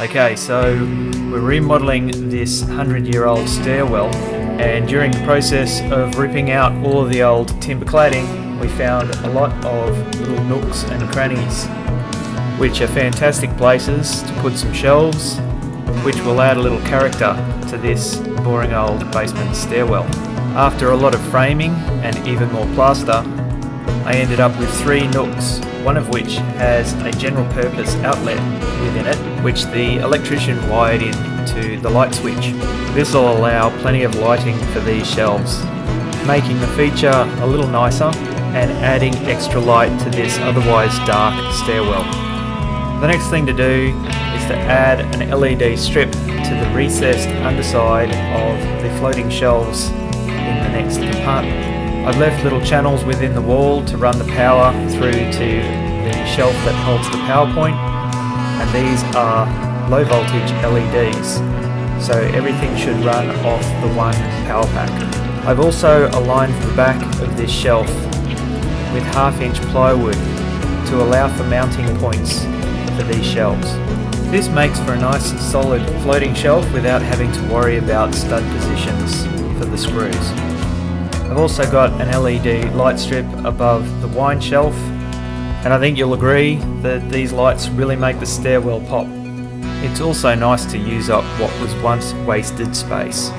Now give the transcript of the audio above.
Okay, so we're remodeling this 100-year-old stairwell, and during the process of ripping out all of the old timber cladding, we found a lot of little nooks and crannies, which are fantastic places to put some shelves, which will add a little character to this boring old basement stairwell. After a lot of framing and even more plaster, I ended up with 3 nooks, one of which has a general purpose outlet within it, which the electrician wired into the light switch. This will allow plenty of lighting for these shelves, making the feature a little nicer and adding extra light to this otherwise dark stairwell. The next thing to do is to add an LED strip to the recessed underside of the floating shelves in the next compartment. I've left little channels within the wall to run the power through to the shelf that holds the power point, and these are low voltage LEDs, so everything should run off the one power pack. I've also aligned the back of this shelf with 1/2-inch plywood to allow for mounting points for these shelves. This makes for a nice solid floating shelf without having to worry about stud positions for the screws. I've also got an LED light strip above the wine shelf, and I think you'll agree that these lights really make the stairwell pop. It's also nice to use up what was once wasted space.